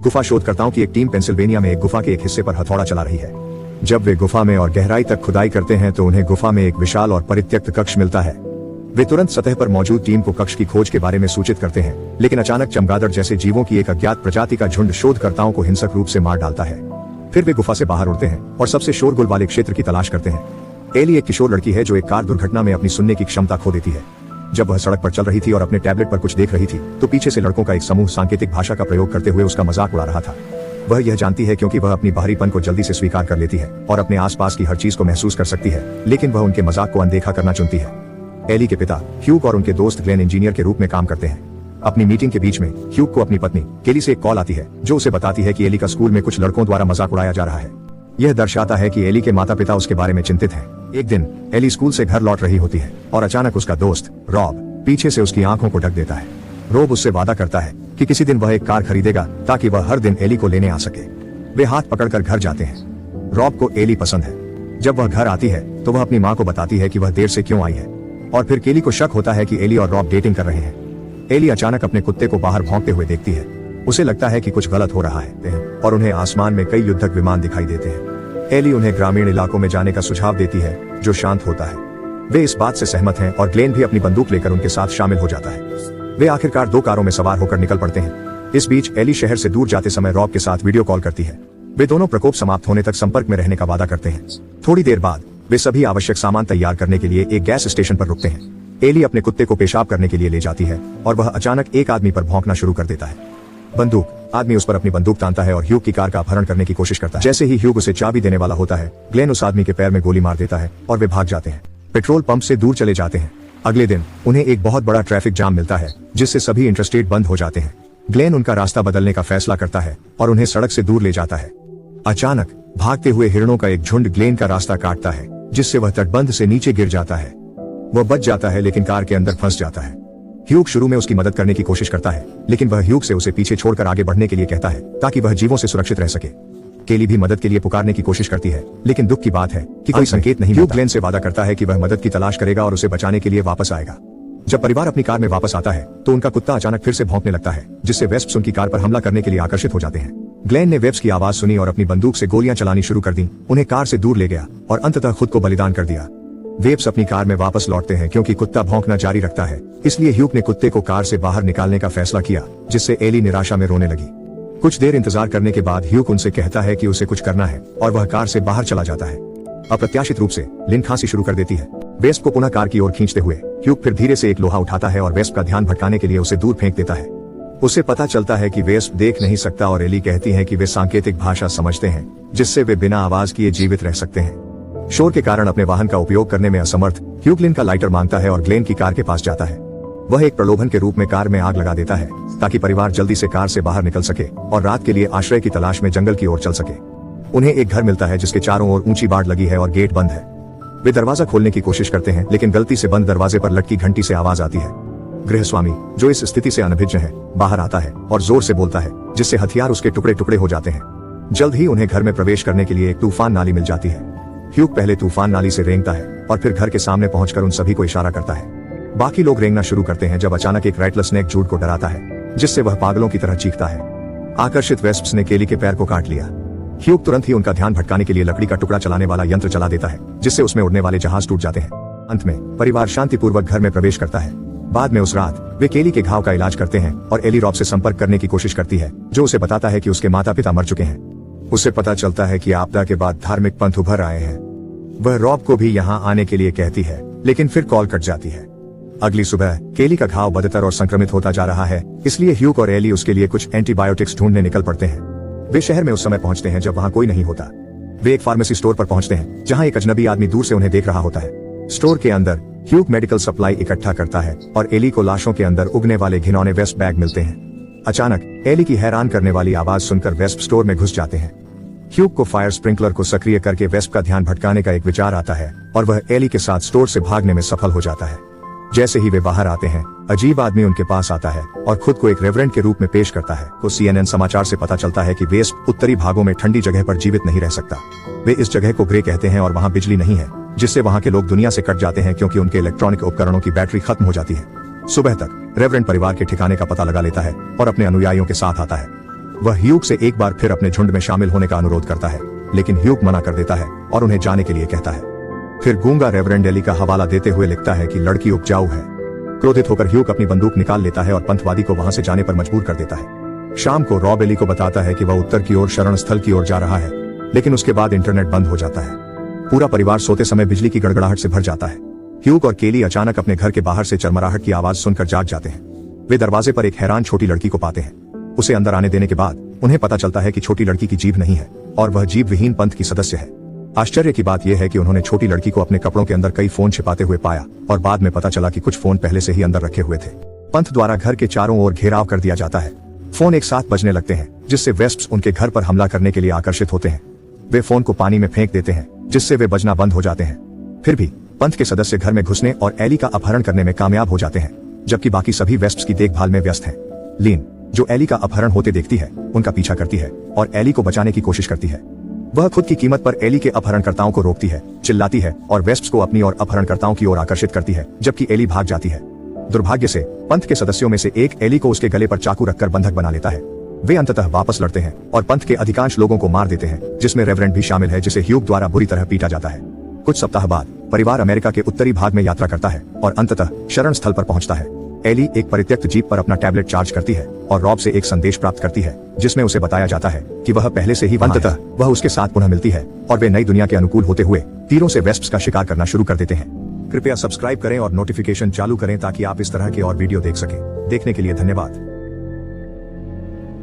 गुफा शोधकर्ताओं की एक टीम पेंसिल्वेनिया में एक गुफा के एक हिस्से पर हथौड़ा चला रही है। जब वे गुफा में और गहराई तक खुदाई करते हैं तो उन्हें गुफा में एक विशाल और परित्यक्त कक्ष मिलता है। वे तुरंत सतह पर मौजूद टीम को कक्ष की खोज के बारे में सूचित करते हैं, लेकिन अचानक चमगादड़ जैसे जीवों की एक अज्ञात प्रजाति का झुंड शोधकर्ताओं को हिंसक रूप से मार डालता है। फिर वे गुफा से बाहर उड़ते हैं और सबसे शोरगुल वाले क्षेत्र की तलाश करते हैं। एली एक किशोर लड़की है जो एक कार दुर्घटना में अपनी सुनने की क्षमता खो देती है। जब वह सड़क पर चल रही थी और अपने टैबलेट पर कुछ देख रही थी तो पीछे से लड़कों का एक समूह सांकेतिक भाषा का प्रयोग करते हुए उसका मजाक उड़ा रहा था। वह यह जानती है क्योंकि वह अपनी बाहरीपन को जल्दी से स्वीकार कर लेती है और अपने आसपास की हर चीज को महसूस कर सकती है, लेकिन वह उनके मजाक को अनदेखा करना चुनती है। एली के पिता ह्यूग और उनके दोस्त ग्लेन इंजीनियर के रूप में काम करते हैं। अपनी मीटिंग के बीच में ह्यूग को अपनी पत्नी केली से एक कॉल आती है जो उसे बताती है कि एली का स्कूल में कुछ लड़कों द्वारा मजाक उड़ाया जा रहा है। यह दर्शाता है कि एली के माता पिता उसके बारे में चिंतित हैं। एक दिन एली स्कूल से घर लौट रही होती है और अचानक उसका दोस्त रॉब पीछे से उसकी आंखों को ढक देता है। रॉब उससे वादा करता है कि किसी दिन वह एक कार खरीदेगा ताकि वह हर दिन एली को लेने आ सके। वे हाथ पकड़कर घर जाते हैं। रॉब को एली पसंद है। जब वह घर आती है तो वह अपनी माँ को बताती है कि वह देर से क्यों आई है, और फिर केली को शक होता है कि एली और रॉब डेटिंग कर रहे हैं। एली अचानक अपने कुत्ते को बाहर भौंकते हुए देखती है। उसे लगता है कि कुछ गलत हो रहा है और उन्हें आसमान में कई युद्धक विमान दिखाई देते हैं। एली उन्हें ग्रामीण इलाकों में जाने का सुझाव देती है जो शांत होता है। वे इस बात से सहमत हैं और ग्लेन भी अपनी बंदूक लेकर उनके साथ शामिल हो जाता है। वे आखिरकार 2 कारों में सवार होकर निकल पड़ते हैं। इस बीच एली शहर से दूर जाते समय रॉब के साथ वीडियो कॉल करती है। वे दोनों प्रकोप समाप्त होने तक संपर्क में रहने का वादा करते हैं। थोड़ी देर बाद वे सभी आवश्यक सामान तैयार करने के लिए एक गैस स्टेशन पर रुकते हैं। एली अपने कुत्ते को पेशाब करने के लिए ले जाती है और वह अचानक एक आदमी पर भौंकना शुरू कर देता है। आदमी उस पर अपनी बंदूक तानता है और ह्यूग की कार का अपहरण करने की कोशिश करता है। जैसे ही ह्यूग उसे चाबी देने वाला होता है, ग्लेन उस आदमी के पैर में गोली मार देता है और वे भाग जाते हैं। पेट्रोल पंप से दूर चले जाते हैं। अगले दिन उन्हें एक बहुत बड़ा ट्रैफिक जाम मिलता है जिससे सभी इंटरस्टेट बंद हो जाते हैं। ग्लेन उनका रास्ता बदलने का फैसला करता है और उन्हें सड़क से दूर ले जाता है। अचानक भागते हुए हिरणों का एक झुंड ग्लेन का रास्ता काटता है जिससे वह तटबंध से नीचे गिर जाता है। वह बच जाता है लेकिन कार के अंदर फंस जाता है। ह्यूग शुरू में उसकी मदद करने की कोशिश करता है, लेकिन वह ह्यूग से उसे पीछे छोड़कर आगे बढ़ने के लिए कहता है ताकि वह जीवों से सुरक्षित रह सके। केली भी मदद के लिए पुकारने की कोशिश करती है, लेकिन दुख की बात है कि कोई संकेत नहीं। ह्यूग ग्लेन से वादा करता है कि वह मदद की तलाश करेगा और उसे बचाने के लिए वापस आएगा। जब परिवार अपनी कार में वापस आता है तो उनका कुत्ता अचानक फिर से भौंकने लगता है जिससे वेस्प्स उनकी कार पर हमला करने के लिए आकर्षित हो जाते हैं। ग्लेन ने वेब्स की आवाज सुनी और अपनी बंदूक से गोलियां चलानी शुरू कर दी, उन्हें कार से दूर ले गया और अंततः खुद को बलिदान कर दिया। वेब्स अपनी कार में वापस लौटते हैं क्योंकि कुत्ता भौंकना जारी रखता है, इसलिए ह्यूग ने कुत्ते को कार से बाहर निकालने का फैसला किया, जिससे एली निराशा में रोने लगी। कुछ देर इंतजार करने के बाद ह्यूग उनसे कहता है कि उसे कुछ करना है और वह कार से बाहर चला जाता है। अप्रत्याशित रूप से लिन खांसी शुरू कर देती है। वेस्प को पुनः कार की ओर खींचते हुए ह्यूग फिर धीरे से एक लोहा उठाता है और वेस्प का ध्यान भटकाने के लिए उसे दूर फेंक देता है। उसे पता चलता है कि वेस्प देख नहीं सकता और एली कहती है कि वे सांकेतिक भाषा समझते हैं जिससे वे बिना आवाज किए जीवित रह सकते हैं। शोर के कारण अपने वाहन का उपयोग करने में असमर्थ ह्यूग ग्लेन का लाइटर मांगता है और ग्लेन की कार के पास जाता है। वह एक प्रलोभन के रूप में कार में आग लगा देता है ताकि परिवार जल्दी से कार से बाहर निकल सके और रात के लिए आश्रय की तलाश में जंगल की ओर चल सके। उन्हें एक घर मिलता है जिसके चारों ओर ऊंची बाड़ लगी है और गेट बंद है। वे दरवाजा खोलने की कोशिश करते हैं लेकिन गलती से बंद दरवाजे पर लटकी घंटी से आवाज आती है। गृहस्वामी, जो इस स्थिति से अनभिज्ञ है, बाहर आता है और जोर से बोलता है जिससे हथियार उसके टुकड़े टुकड़े हो जाते हैं। जल्द ही उन्हें घर में प्रवेश करने के लिए एक तूफान नाली मिल जाती है। ह्यूग पहले तूफान नाली से रेंगता है और फिर घर के सामने पहुंचकर उन सभी को इशारा करता है। बाकी लोग रेंगना शुरू करते हैं जब अचानक एक रैटल स्नेक जूड को डराता है जिससे वह पागलों की तरह चीखता है। आकर्षित वेस्प्स ने केली के पैर को काट लिया। ह्यूग तुरंत ही उनका ध्यान भटकाने के लिए लकड़ी का टुकड़ा चलाने वाला यंत्र चला देता है जिससे उसमें उड़ने वाले जहाज टूट जाते हैं। अंत में परिवार शांतिपूर्वक घर में प्रवेश करता है। बाद में उस रात वे केली के घाव का इलाज करते हैं और एली रॉब से संपर्क करने की कोशिश करती है जो उसे बताता है कि उसके माता पिता मर चुके हैं। उसे पता चलता है कि आपदा के बाद धार्मिक पंथ उभर आए हैं। वह रॉब को भी यहाँ आने के लिए कहती है लेकिन फिर कॉल कट जाती है। अगली सुबह केली का घाव बदतर और संक्रमित होता जा रहा है, इसलिए ह्यूग और एली उसके लिए कुछ एंटीबायोटिक्स ढूंढने निकल पड़ते हैं। वे शहर में उस समय पहुंचते हैं जब वहां कोई नहीं होता। वे एक फार्मेसी स्टोर पर पहुंचते हैं जहां एक अजनबी आदमी दूर से उन्हें देख रहा होता है। स्टोर के अंदर ह्यूग मेडिकल सप्लाई इकट्ठा करता है और एली को लाशों के अंदर उगने वाले घिनौने वेस्प बैग मिलते हैं। अचानक एली की हैरान करने वाली आवाज सुनकर वेस्प स्टोर में घुस जाते हैं। ह्यूग को फायर स्प्रिंकलर को सक्रिय करके वेस्प का ध्यान भटकाने का एक विचार आता है और वह एली के साथ स्टोर से भागने में सफल हो जाता है। जैसे ही वे बाहर आते हैं, अजीब आदमी उनके पास आता है और खुद को एक रेवरेंड के रूप में पेश करता है। तो CNN समाचार से पता चलता है कि वेस्प उत्तरी भागों में ठंडी जगह पर जीवित नहीं रह सकता। वे इस जगह को ग्रे कहते हैं और वहां बिजली नहीं है, जिससे वहां के लोग दुनिया से कट जाते हैं क्योंकि उनके इलेक्ट्रॉनिक उपकरणों की बैटरी खत्म हो जाती है। सुबह तक रेवरेंड परिवार के ठिकाने का पता लगा लेता है और अपने अनुयायियों के साथ आता है। वह ह्यूग से एक बार फिर अपने झुंड में शामिल होने का अनुरोध करता है, लेकिन ह्यूग मना कर देता है और उन्हें जाने के लिए कहता है। फिर गूंगा रेवरेंड एली का हवाला देते हुए लिखता है कि लड़की उपजाऊ है। क्रोधित होकर ह्यूग अपनी बंदूक निकाल लेता है और पंथवादी को वहां से जाने पर मजबूर कर देता है। शाम को रॉब एली को बताता है कि वह उत्तर की ओर शरण स्थल की ओर जा रहा है, लेकिन उसके बाद इंटरनेट बंद हो जाता है। पूरा परिवार सोते समय बिजली की गड़गड़ाहट से भर जाता है। ह्यूग और केली अचानक अपने घर के बाहर से चरमराहट की आवाज सुनकर जाग जाते हैं। वे दरवाजे पर एक हैरान छोटी लड़की को पाते हैं। उसे अंदर आने देने के बाद उन्हें पता चलता है कि छोटी लड़की की जीभ नहीं है और वह जीभ विहीन पंथ की सदस्य है। आश्चर्य की बात यह है कि उन्होंने छोटी लड़की को अपने कपड़ों के अंदर कई फोन छिपाते हुए पाया और बाद में पता चला कि कुछ फोन पहले से ही अंदर रखे हुए थे। पंथ द्वारा घर के चारों ओर घेराव कर दिया जाता है। फोन एक साथ बजने लगते हैं, जिससे वेस्प्स उनके घर पर हमला करने के लिए आकर्षित होते हैं। वे फोन को पानी में फेंक देते हैं, जिससे वे बजना बंद हो जाते हैं। फिर भी पंथ के सदस्य घर में घुसने और एली का अपहरण करने में कामयाब हो जाते हैं, जबकि बाकी सभी वेस्प्स की देखभाल में व्यस्त हैं। लीन, जो एली का अपहरण होते देखती है, उनका पीछा करती है और एली को बचाने की कोशिश करती है। वह खुद की कीमत पर एली के अपहरणकर्ताओं को रोकती है, चिल्लाती है और वेस्प्स को अपनी और अपहरणकर्ताओं की ओर आकर्षित करती है, जबकि एली भाग जाती है। दुर्भाग्य से पंथ के सदस्यों में से एक एली को उसके गले पर चाकू रखकर बंधक बना लेता है। वे अंततः वापस लड़ते हैं और पंथ के अधिकांश लोगों को मार देते हैं, जिसमें रेवरेंड भी शामिल है, जिसे ह्यूग द्वारा बुरी तरह पीटा जाता है। कुछ सप्ताह बाद परिवार अमेरिका के उत्तरी भाग में यात्रा करता है और अंततः शरण स्थल पर पहुंचता है। एली एक परित्यक्त जीप पर अपना टैबलेट चार्ज करती है और रॉब से एक संदेश प्राप्त करती है, जिसमें उसे बताया जाता है कि वह पहले से ही अंततः वह उसके साथ पुनः मिलती है और वे नई दुनिया के अनुकूल होते हुए तीरों से वेस्प्स का शिकार करना शुरू कर देते हैं। कृपया सब्सक्राइब करें और नोटिफिकेशन चालू करें ताकि आप इस तरह के और वीडियो देख सकें। देखने के लिए धन्यवाद।